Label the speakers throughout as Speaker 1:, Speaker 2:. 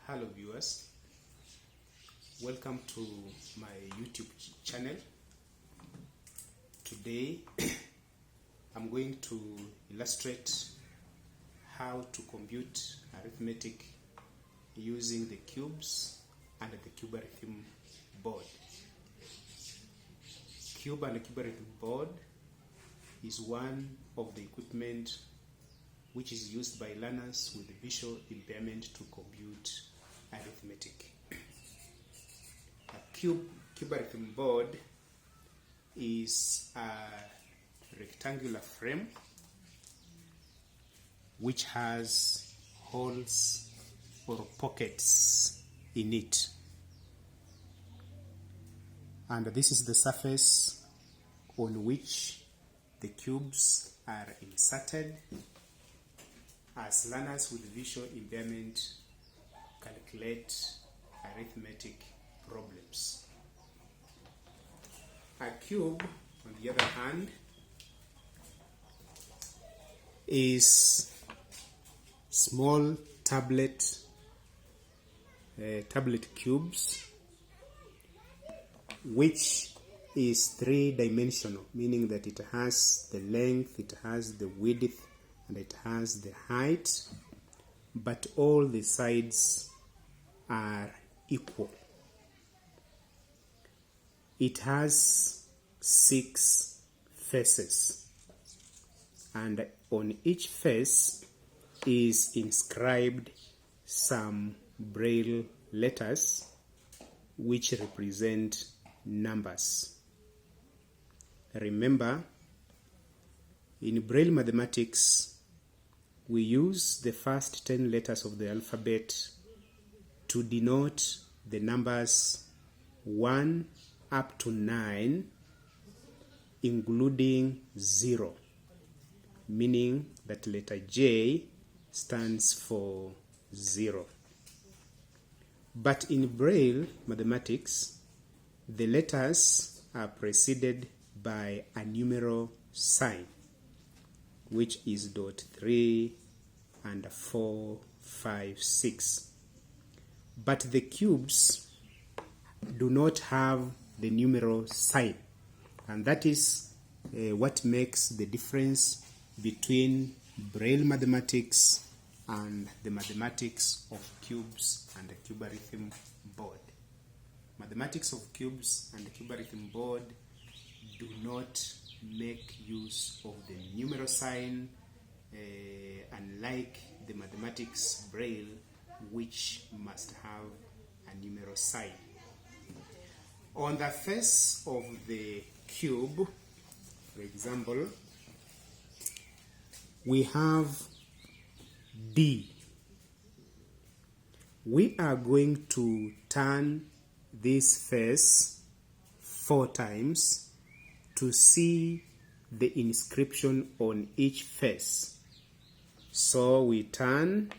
Speaker 1: Hello viewers, welcome to my YouTube channel. Today I'm going to illustrate how to compute arithmetic using the cubes and the cuberithm board. Cube and cuberithm board is one of the equipment which is used by learners with visual impairment to compute arithmetic. A cuberithm board is a rectangular frame which has holes or pockets in it. And this is the surface on which the cubes are inserted as learners with visual impairment calculate arithmetic problems. A cube, on the other hand, is small tablet cubes, which is three-dimensional, meaning that it has the length, it has the width, and it has the height, but all the sides are equal. It has 6 faces, and on each face is inscribed some braille letters which represent numbers. Remember, in braille mathematics, we use the first 10 letters of the alphabet to denote the numbers 1 up to 9, including 0, meaning that letter J stands for 0. But in braille mathematics, the letters are preceded by a numeral sign, which is dot 3 and 4, 5, 6. But the cubes do not have the numeral sign, and that is what makes the difference between braille mathematics and the mathematics of cubes and the cuberithm board. Mathematics of cubes and the cuberithm board do not make use of the numeral sign, unlike the mathematics braille, which must have a numeral sign. On the face of the cube, for example, we have D. We are going to turn this face 4 times to see the inscription on each face. So we turn,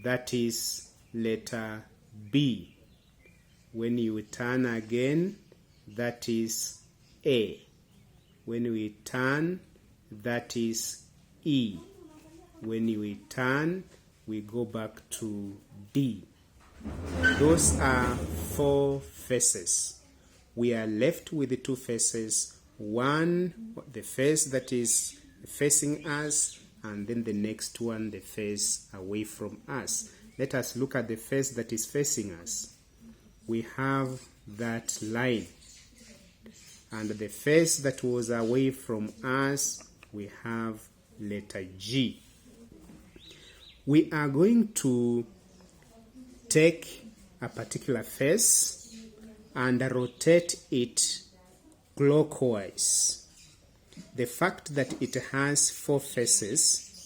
Speaker 1: that is letter B. When you turn again, that is A. When we turn, that is E. When we turn, we go back to D. Those are 4 faces. We are left with the 2 faces, one, the face that is facing us, and then the next one, the face away from us. Let us look at the face that is facing us. We have that line. And the face that was away from us, we have letter G. We are going to take a particular face and rotate it clockwise. The fact that it has 4 faces,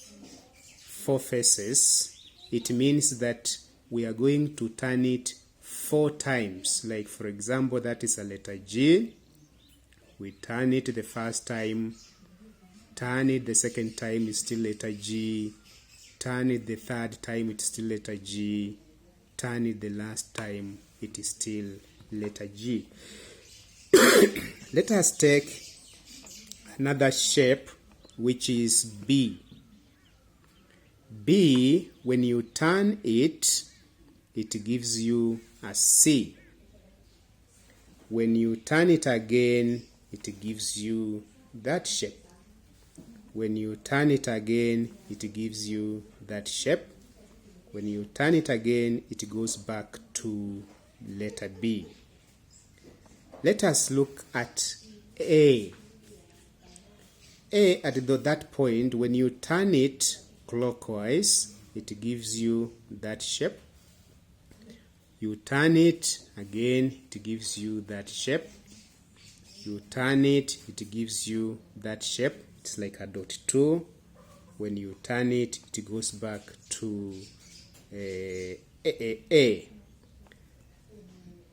Speaker 1: it means that we are going to turn it 4 times. Like, for example, that is a letter G. We turn it the first time, turn it the second time, it's still letter G, turn it the third time, it's still letter G, turn it the last time, it is still letter G. Let us take another shape, which is B. B, when you turn it, it gives you a C. When you turn it again, it gives you that shape. When you turn it again, it gives you that shape. When you turn it again, it goes back to letter B. Let us look at A. A, at that point, when you turn it clockwise, it gives you that shape. You turn it again, it gives you that shape. You turn it, it gives you that shape. It's like a dot 2. When you turn it, it goes back to A.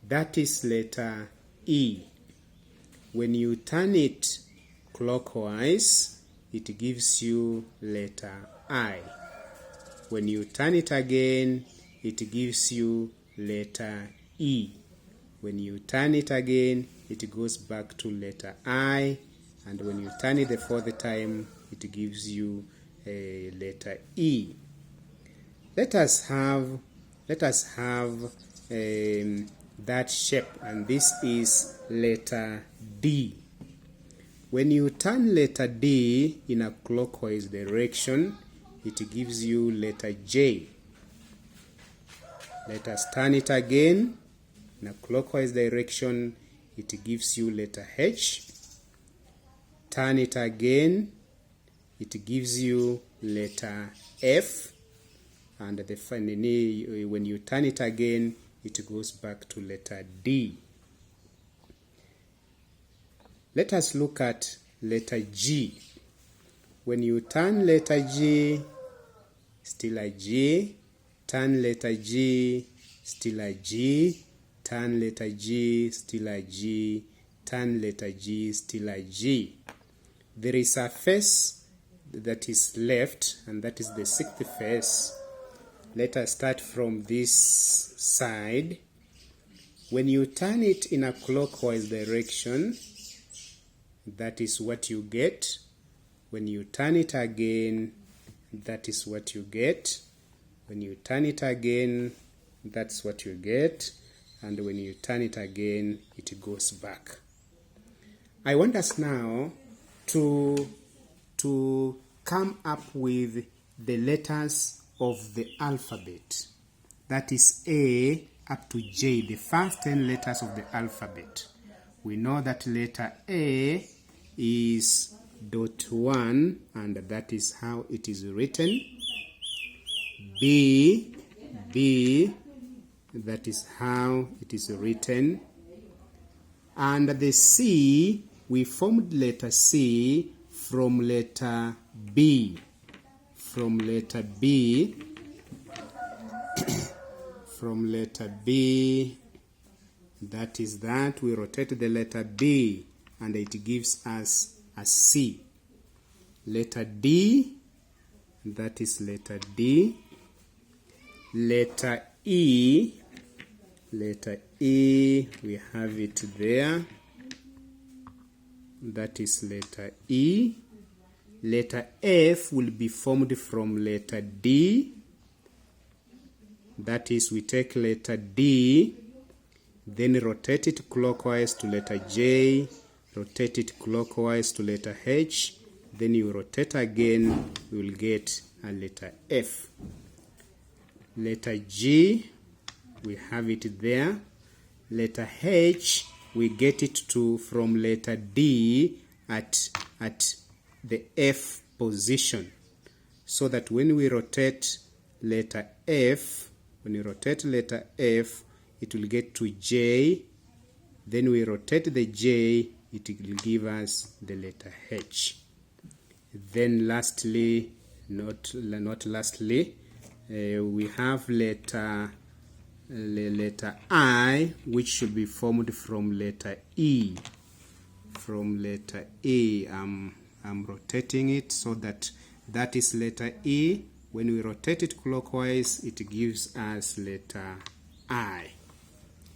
Speaker 1: That is letter E. When you turn it clockwise, it gives you letter I. When you turn it again, it gives you letter E. When you turn it again, it goes back to letter I. And when you turn it the fourth time, it gives you a letter E. Let us have that shape, and this is letter D. When you turn letter D in a clockwise direction, it gives you letter J. Let us turn it again in a clockwise direction, it gives you letter H. Turn it again, it gives you letter F. And when you turn it again, it goes back to letter D. Let us look at letter G. When you turn letter G, still a G. Turn letter G, still a G. Turn letter G, still a G. Turn letter G, still a G. There is a face that is left, and that is the sixth face. Let us start from this side. When you turn it in a clockwise direction, that is what you get. When you turn it again, that is what you get. When you turn it again, that's what you get. And when you turn it again, it goes back. I want us now to come up with the letters of the alphabet. That is A up to J, the first 10 letters of the alphabet. We know that letter A is .1, and that is how it is written. B, that is how it is written. And the C, we formed letter C from letter B. From letter B, from letter B, that is that. We rotate the letter B, and it gives us a C. Letter D, that is letter D. Letter E, we have it there. That is letter E. Letter F will be formed from letter D. That is, we take letter D, then rotate it clockwise to letter J, rotate it clockwise to letter H, then you rotate again, you will get a letter F. Letter G, we have it there. Letter H, we get it from letter D at the F position, so that when we rotate letter F, when you rotate letter F, it will get to J. Then we rotate the J, it will give us the letter H. Then lastly, not lastly, we have letter I, which should be formed from letter E. From letter E, I'm rotating it so that is letter E. When we rotate it clockwise, it gives us letter I.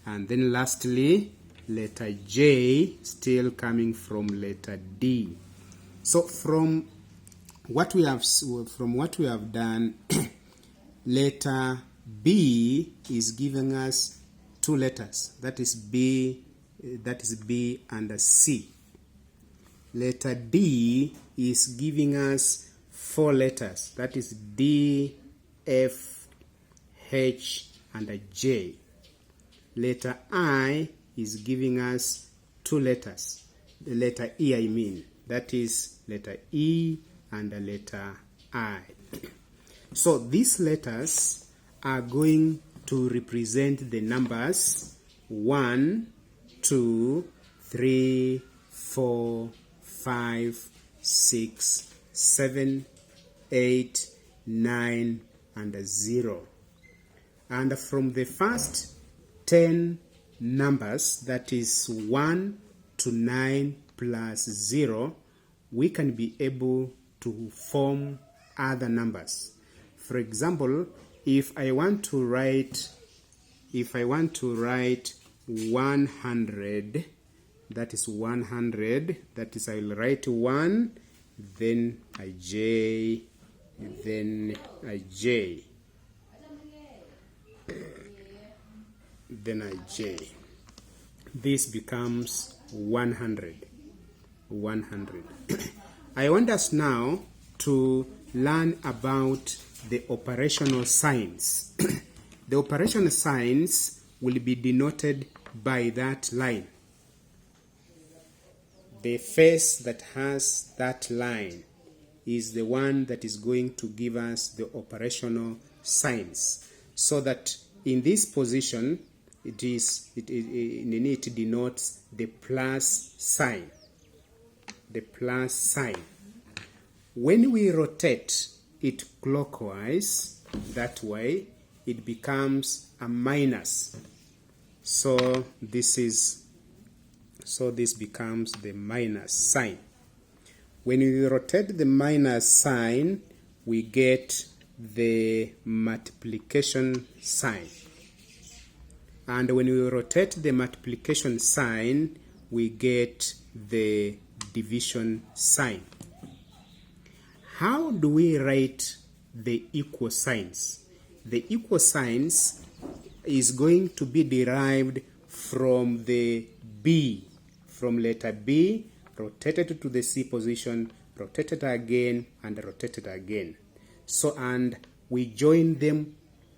Speaker 1: And then lastly, letter J, still coming from letter D. So from what we have done, letter B is giving us two letters. That is B and C. Letter D is giving us four letters. That is D, F, H, and a J. Letter I is giving us two letters. The letter E, I mean. That is letter E and the letter I. So these letters are going to represent the numbers 1, 2, 3, 4, 5, 6, 7, 8, 9, and 0. And from the first 10 numbers, that is 1 to 9 plus 0, we can be able to form other numbers. For example, if I want to write 100, that is 100, that is, I'll write 1, then a J, then a J, then a J. This becomes 100. I want us now to learn about the operational signs. The operational signs will be denoted by that line. The face that has that line is the one that is going to give us the operational signs. So that in this position, it denotes the plus sign. The plus sign. When we rotate it clockwise, that way, it becomes a minus. So this becomes the minus sign. When we rotate the minus sign, we get the multiplication sign. And when we rotate the multiplication sign, we get the division sign. How do we write the equal signs? The equal signs is going to be derived from the B, from letter B, rotated to the C position, rotated again, and rotated again. So, and we join them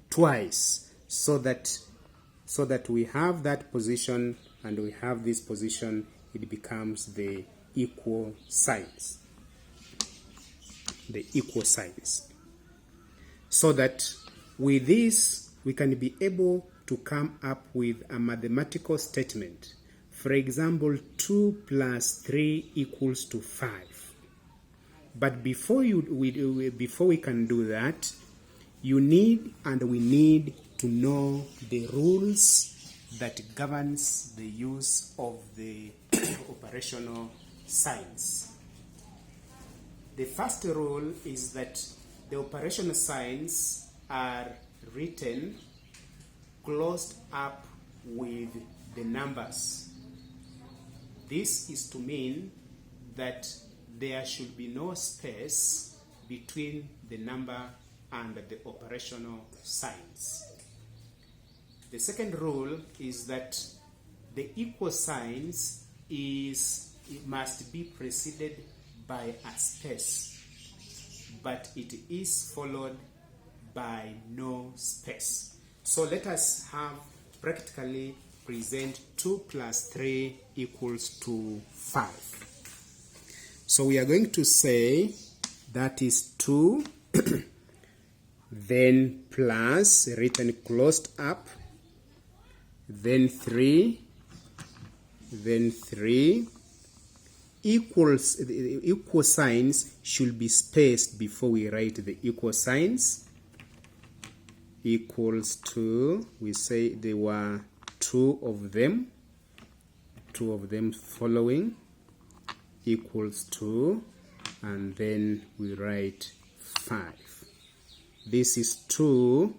Speaker 1: twice so that we have that position and we have this position. It becomes the equal signs. The equal signs. So that with this, we can be able to come up with a mathematical statement. For example, 2 plus 3 equals to 5. But before we can do that, we need to know the rules that governs the use of the operational signs. The first rule is that the operational signs are written closed up with the numbers. This is to mean that there should be no space between the number and the operational signs. The second rule is that the equal signs must be preceded by a space, but it is followed by no space. So let us have practically present 2 plus 3 equals to 5. So we are going to say that is 2, then plus, written closed up, then 3, equals. The equal signs should be spaced before we write the equal signs. Equals to, we say there were two of them following, equals to, and then we write 5. This is 2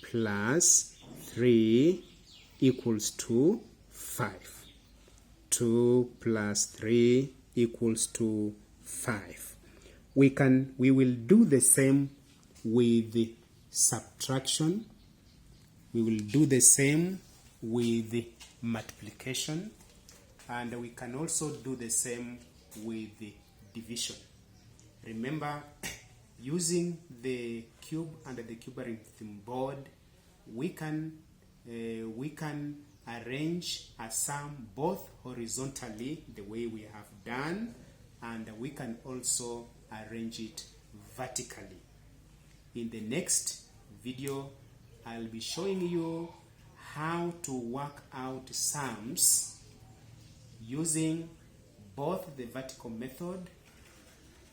Speaker 1: plus 3 equals to 5. 2 plus 3 equals to 5. We will do the same with the subtraction We will do the same with multiplication, and we can also do the same with division. Remember, using the cube and the cuberithm board, we can arrange a sum both horizontally, the way we have done, and we can also arrange it vertically. In the next video, I'll be showing you how to work out sums using both the vertical method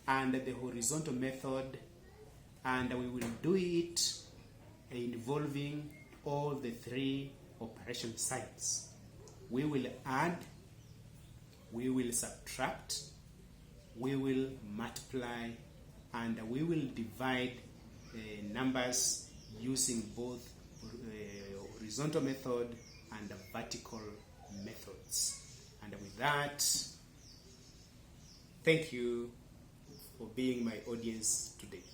Speaker 1: and the horizontal method, and we will do it involving all the three operation signs. We will add, we will subtract, we will multiply, and we will divide numbers using both horizontal method and vertical methods. And with that, thank you for being my audience today.